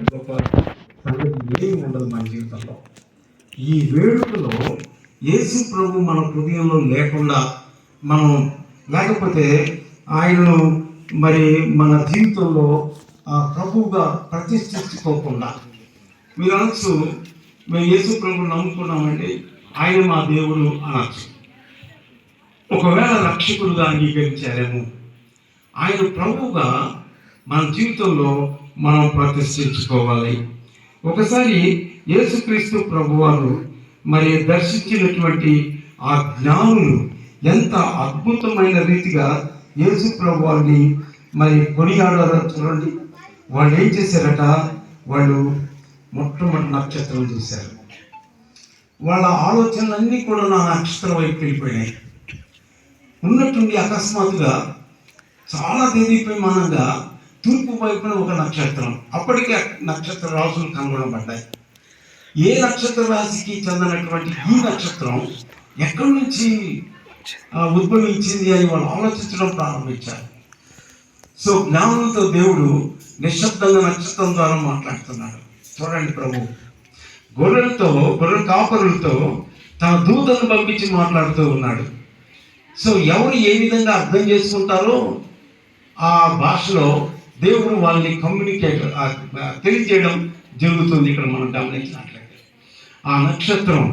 అంతకంటే గొప్ప సంగతి ఏమి ఉండదు మన జీవితంలో. ఈ వేడుకలో యేసు ప్రభు మన హృదయంలో లేకుండా మనం లేకపోతే ఆయనను మరి మన జీవితంలో ప్రభువుగా ప్రతిష్ఠించుకోకుండా మీరు అనొచ్చు, మేము యేసు ప్రభువు నమ్ముకున్నామండి, ఆయన మా దేవుడు అనొచ్చు. ఒకవేళ రక్షకుడుగా అంగీకరించారేమో, ఆయన ప్రభువుగా మన జీవితంలో మనం ప్రతిష్ఠించుకోవాలి. ఒకసారి యేసుక్రీస్తు ప్రభువారు మరి దర్శించినటువంటి ఆ జ్ఞానులు ఎంత అద్భుతమైన రీతిగా యేసు ప్రభువారిని మరి కొనియాడారో చూడండి. వాళ్ళు ఏం చేశారట, వాళ్ళు మొట్టమొదటి నక్షత్రం చూశారు. వాళ్ళ ఆలోచనలన్నీ కూడా నా నక్షత్రం వైపు వెళ్ళిపోయినాయి. ఉన్నట్టుండి అకస్మాత్తుగా చాలా దేదీప్యమానంగా తూర్పు వైపున ఒక నక్షత్రం, అప్పటికే నక్షత్ర రాసులు కనుగొనబడ్డాయి. ఏ నక్షత్ర రాశికి చెందినటువంటి ఈ నక్షత్రం ఎక్కడి నుంచి ఉద్భవించింది అని వాళ్ళు ఆలోచించడం ప్రారంభించారు. సో జ్ఞానంతో దేవుడు నిశ్శబ్దంగా నక్షత్రం ద్వారా మాట్లాడుతున్నాడు. చూడండి, ప్రభు గొర్రెల కాపరులతో తన దూతను పంపించి మాట్లాడుతూ ఉన్నాడు. సో ఎవరు ఏ విధంగా అర్థం చేసుకుంటారో ఆ భాషలో దేవుడు వాళ్ళని తెలియజేయడం జరుగుతుంది. ఇక్కడ మనం గమనించినట్లయితే ఆ నక్షత్రం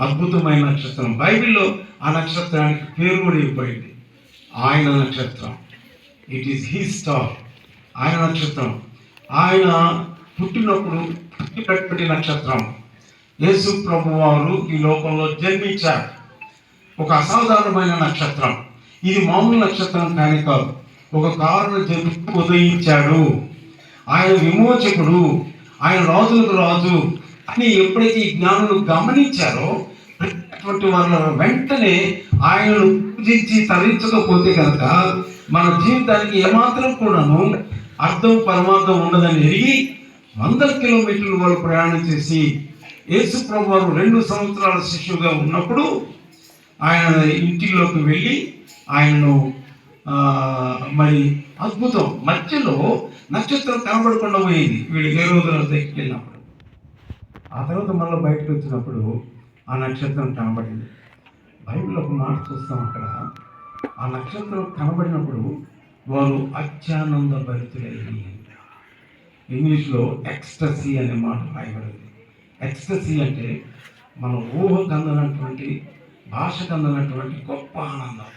అద్భుతమైన నక్షత్రం. బైబిల్లో ఆ నక్షత్రానికి పేరు కూడా ఇవ్వబడింది, ఆయన నక్షత్రం. ఇట్ ఈస్ హీ స్టార్, ఆయన నక్షత్రం. ఆయన పుట్టినప్పుడు పుట్టినటువంటి నక్షత్రం. యేసు ప్రభు వారు ఈ లోకంలో జన్మించారు. ఒక అసాధారణమైన నక్షత్రం. ఇది మామూలు నక్షత్రం కానీ కాదు, ఒక కారణ జన్మకు ఉదయించాడు. ఆయన విమోచకుడు, ఆయన రాజులకు రాజు అని ఎప్పుడైతే ఈ జ్ఞానులు గమనించారో అటువంటి వాళ్ళ వెంటనే ఆయనను పూజించి తరించకపోతే కనుక మన జీవితానికి ఏమాత్రం కూడాను అర్థం పరమార్థం ఉండదని ఎరిగి 100 కిలోమీటర్లు వాళ్ళు ప్రయాణం చేసి యేసు ప్రభు వారు 2 సంవత్సరాల శిష్యుగా ఉన్నప్పుడు ఆయన ఇంటిలోకి వెళ్ళి ఆయనను మరి అద్భుతం, మధ్యలో నక్షత్రం కనబడకుండా పోయింది వీళ్ళు ఏ రోజుల దగ్గరికి వెళ్ళినప్పుడు. ఆ తర్వాత మళ్ళీ బయటకు వచ్చినప్పుడు ఆ నక్షత్రం కనబడింది. బైబిల్లో ఒక మాట చూస్తాం, అక్కడ ఆ నక్షత్రం కనబడినప్పుడు వారు అత్యానంద భరితులైంది. ఇంగ్లీష్లో ఎక్స్టసీ అనే మాట రాయబడింది. ఎక్స్టసీ అంటే మన ఊహకు అందనటువంటి, భాషకు అందనటువంటి గొప్ప ఆనందం.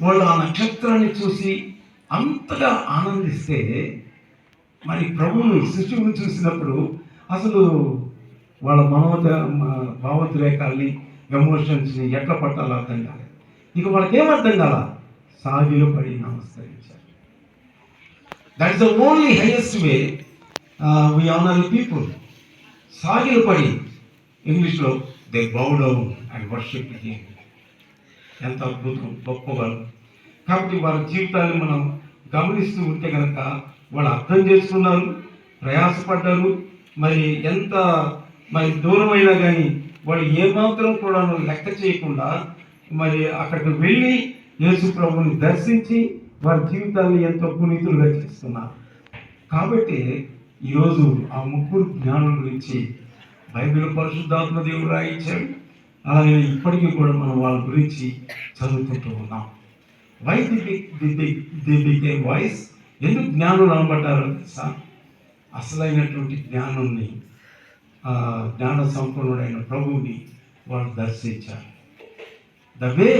వాళ్ళు ఆ నక్షత్రాన్ని చూసి అంతగా ఆనందిస్తే మరి ప్రభువుని శిశువుని చూసినప్పుడు అసలు వాళ్ళ భావోద్రేకాల్ని, ఎమోషన్స్ని ఎట్లా పట్టాలో అర్థం కాలేదు. ఇక వాళ్ళకి ఏమర్థం కాల, సాగిలో పడి నమస్కరించారు. That is the only highest way we honour people. సాగిలో పడి, ఇంగ్లీష్లో they bow down and worship him. ఎంత అద్భుతం, గొప్పవారు. కాబట్టి వారి జీవితాన్ని మనం గమనిస్తూ ఉంటే కనుక వాళ్ళు అర్థం చేసుకున్నారు, ప్రయాసపడ్డారు. మరి ఎంత మరి దూరమైనా కానీ వాళ్ళు ఏమాత్రం కూడా లెక్క చేయకుండా మరి అక్కడికి వెళ్ళి యేసు ప్రభువుని దర్శించి వారి జీవితాన్ని ఎంతో పునీతులుగా చేస్తున్నారు. కాబట్టి ఈరోజు ఆ ముగ్గురు జ్ఞానుల గురించి బైబిల్ పరిశుద్ధాత్మ దేవుడు రాయించాడు. అలాగే ఇప్పటికీ కూడా మనం వాళ్ళ గురించి చదువుకుంటూ ఉన్నాం. వై ది బికేమ్ వాయిస్, ఎందుకు జ్ఞానులు అనబడ్డారో తెలుసా? అసలైనటువంటి జ్ఞానుల్ని, జ్ఞాన సంపన్నుడైన ప్రభువుని వాళ్ళు దర్శించారు. ద వే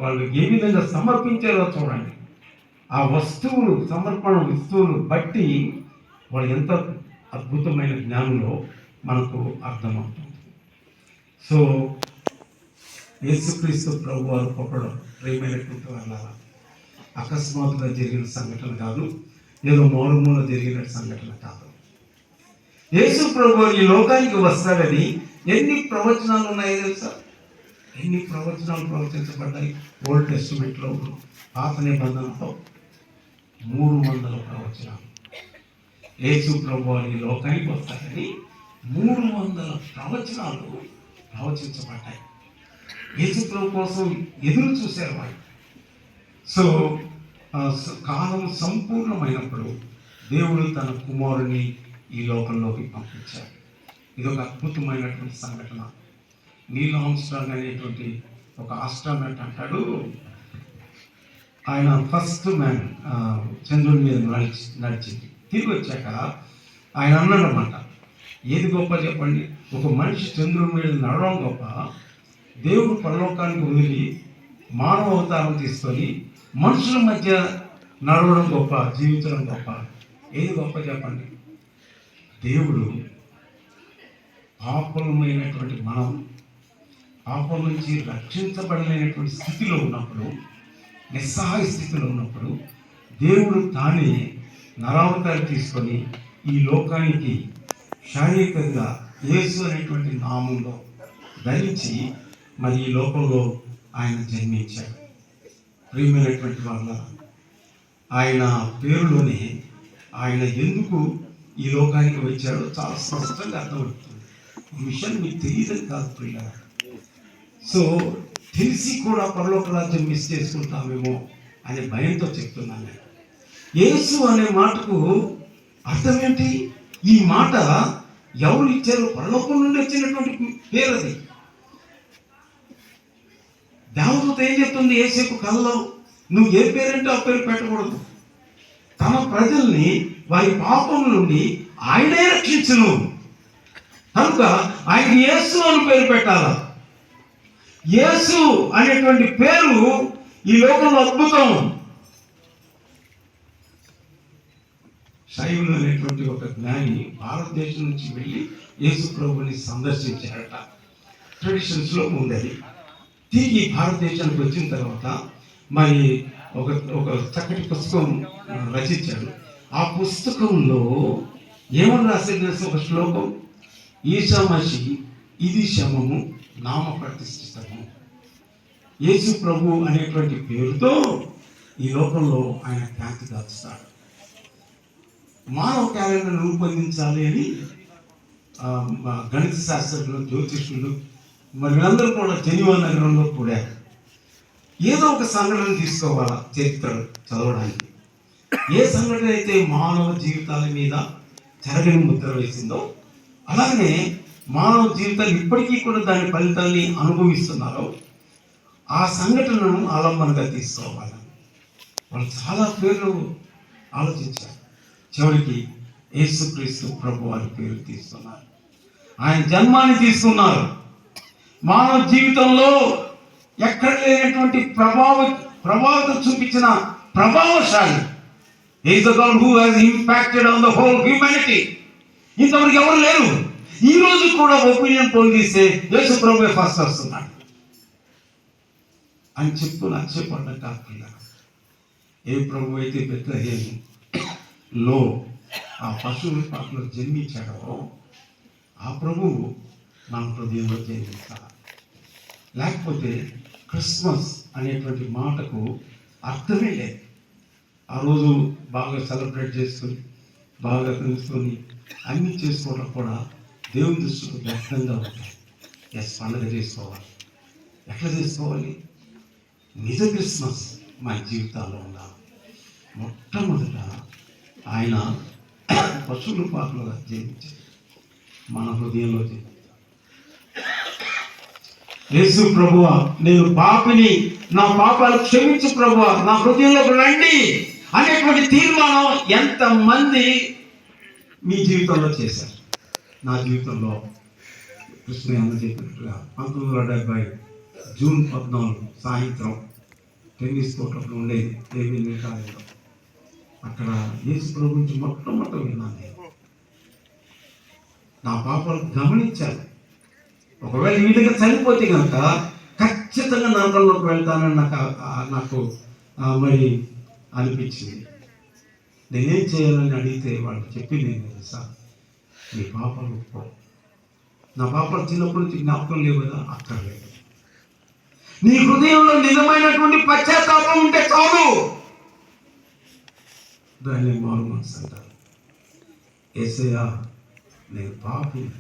వాళ్ళు ఏ విధంగా సమర్పించారో చూడండి. ఆ వస్తువులు, సమర్పణ వస్తువులు బట్టి వాళ్ళు ఎంత అద్భుతమైన జ్ఞానంలో మనకు అర్థమవుతుంది. సో యేసుక్రీస్తు ప్రభు వారు పుట్టడం ప్రేమైనటువంటి వాళ్ళ అకస్మాత్తుగా జరిగిన సంఘటన కాదు, ఏదో మారుమూల జరిగిన సంఘటన కాదు. యేసు ప్రభు ఈ లోకానికి వస్తాడని ఎన్ని ప్రవచనాలు ఉన్నాయో తెలుసా? ఎన్ని ప్రవచనాలు ప్రవచించబడ్డాయి ఓల్డ్ టెస్టిమెంట్లో, పాత నిబంధనలో 300 ప్రవచనాలు. యేసు ప్రభు ఈ లోకానికి వస్తాడని 300 ప్రవచనాలు ప్రవచించబడ్డాయి. యేసు ప్రభు కోసం ఎదురు చూశారు వాళ్ళు. సో కాలం సంపూర్ణమైనప్పుడు దేవుడు తన కుమారుని ఈ లోకంలోకి పంపించాడు. ఇది ఒక అద్భుతమైనటువంటి సంఘటన. నీల్ ఆర్మ్స్ట్రాంగ్ అనేటువంటి ఒక ఆస్ట్రోనట్ అంటాడు, ఆయన ఫస్ట్ మ్యాన్ చంద్రుడి మీద నడిచింది. తిరిగి వచ్చాక ఆయన అన్నాడన్నమాట, ఏది గొప్ప చెప్పండి, ఒక మనిషి చంద్రుడి మీద నడవడం గొప్ప, దేవుడు పరలోకానికి వదిలి మానవ అవతారం తీసుకొని మనుషుల మధ్య నడవడం గొప్ప, జీవించడం గొప్ప, ఏది గొప్ప చెప్పండి? దేవుడు పాపమైనటువంటి మనం పాపం నుంచి రక్షించబడలేనటువంటి స్థితిలో ఉన్నప్పుడు, నిస్సహాయ స్థితిలో ఉన్నప్పుడు దేవుడు తానే నరావతారం తీసుకొని ఈ లోకానికి శారీరకంగా యేసు అనేటువంటి నామంలో ధరించి మరి ఈ లోకంలో ఆయన జన్మించాడు. ప్రియమైనటువంటి వాళ్ళ, ఆయన పేరులోనే ఆయన ఎందుకు ఈ లోకానికి వచ్చాడో చాలా స్పష్టంగా అర్థమవుతుంది. ఈ విషయం మీకు తెలియదని కాదు ప్రియులారా. సో తెలిసి కూడా పరలోక రాజ్యం మిస్ చేసుకుంటామేమో అనే భయంతో చెప్తున్నాను నేను. యేసు అనే మాటకు అర్థం ఏంటి? ఈ మాట ఎవరు ఇచ్చారు? పరలోకం నుండి వచ్చినటువంటి పేరు అది. దేవదూత ఏం చెప్తుంది యేసుకు కల్లో? నువ్వు ఏ పేరంటే ఆ పేరు పెట్టకూడదు. తమ ప్రజల్ని వారి పాపం నుండి ఆయనే రక్షించును కనుక ఆయన యేసు అని పేరు పెట్టాలా. యేసు అనేటువంటి పేరు ఈ లోకంలో అద్భుతం. శైవులు అనేటువంటి ఒక జ్ఞాని భారతదేశం నుంచి వెళ్ళి యేసు ప్రభుని సందర్శించారట. ట్రెడిషన్స్ లో ఉండేది. తిరిగి భారతదేశానికి వచ్చిన తర్వాత మరి ఒక ఒక చక్కటి పుస్తకం రచించాడు. ఆ పుస్తకంలో ఏమని రాసింది? ఒక శ్లోకం, ఈశామసి ఇది శమము నామ ప్రతిష్ఠితము. యేసు ప్రభు అనేటువంటి పేరుతో ఈ లోకంలో ఆయన ఖ్యాతి దాచుతాడు. మానవ క్యాలెండర్ రూపొందించాలి అని గణిత శాస్త్రజ్ఞులు, జ్యోతిష్యులు మరి వీళ్ళందరూ కూడా జెనీవా నగరంలో కూడారు. ఏదో ఒక సంఘటన తీసుకోవాలా చరిత్ర చదవడానికి. ఏ సంఘటన అయితే మానవ జీవితాల మీద జరగని ముద్ర వేసిందో, అలాగే మానవ జీవితాలు ఇప్పటికీ కూడా దాని ఫలితాన్ని అనుభవిస్తున్నారో ఆ సంఘటనను ఆలంబనగా తీసుకోవాలి. వాళ్ళు చాలా పేర్లు ఆలోచించారు. చివరికి యేసుక్రీస్తు ప్రభు వారి పేరు తీసుకున్నారు. ఆయన జన్మాన్ని తీసుకున్నారు. మానవ జీవితంలో ఎక్కడ లేనటువంటి ప్రభావితం చూపించిన ప్రభావశాలి. He is the God who has impacted on the whole humanity. ఇంతవరకు ఎవరు లేరు. ఈ రోజు కూడా ఒపీనియన్ పోల్ తీస్తే యేసు ప్రభువే ఫస్ట్ వస్తున్నాడు అని చెప్తూ నచ్చపడ్డ కాకుండా, ఏ ప్రభు అయితే బెత్లెహేములో ఆ పశువుల పాకలో జన్మించాడో ఆ ప్రభువు మన హృదయంలో జన్మిస్తాడు. లేకపోతే క్రిస్మస్ అనేటువంటి మాటకు అర్థమే లేదు. ఆ రోజు బాగా సెలబ్రేట్ చేసుకొని బాగా తెలుసుకొని అన్నీ చేసుకోవడం కూడా దేవుని దృష్టికి వ్యక్తంగా ఉంటాయి. పండుగ చేసుకోవాలి. ఎట్లా చేసుకోవాలి? నిజ క్రిస్మస్ మన జీవితాల్లో ఉండాలి. మొట్టమొదట ఆయన పశువుల పాకలుగా జన్మించాడు, మన హృదయంలో జన్మించాడు. యేసు ప్రభువా, నేను పాపిని, నా పాపాలు క్షమించు ప్రభువా, నా హృదయంలోకి రండి అనేటువంటి తీర్మానం ఎంతమంది మీ జీవితంలో చేశారు? నా జీవితంలో కృష్ణ అన్న చెప్పినట్టుగా 1970 జూన్ 14 సాయంత్రం టెన్నిస్ కోర్టులో ఉండేది దేవి కాలేజీలో. అక్కడ యేసు ప్రభు గురించి మొట్టమొదటి విన్నాను నేను. నా పాపాలు గమనించాను. ఒకవేళ ఈ విధంగా చనిపోతే కనుక ఖచ్చితంగా నరకంలోకి వెళ్తానని నాకు మరి అనిపించింది. నేనేం చేయాలని అడిగితే వాళ్ళు చెప్పింది ఏం తెలుసా? నీ పాపాలు ఒప్పుకో. నా పాపాలు చిన్నప్పటి నుంచి జ్ఞాపకం లేవు కదా, అక్కర్లేదు. నీ హృదయంలో నిజమైనటువంటి పశ్చాత్తాపం ఉంటే చాలు. దాన్ని మారు మనసు అంటారు. యేసయ్యా, నేను పాపిని,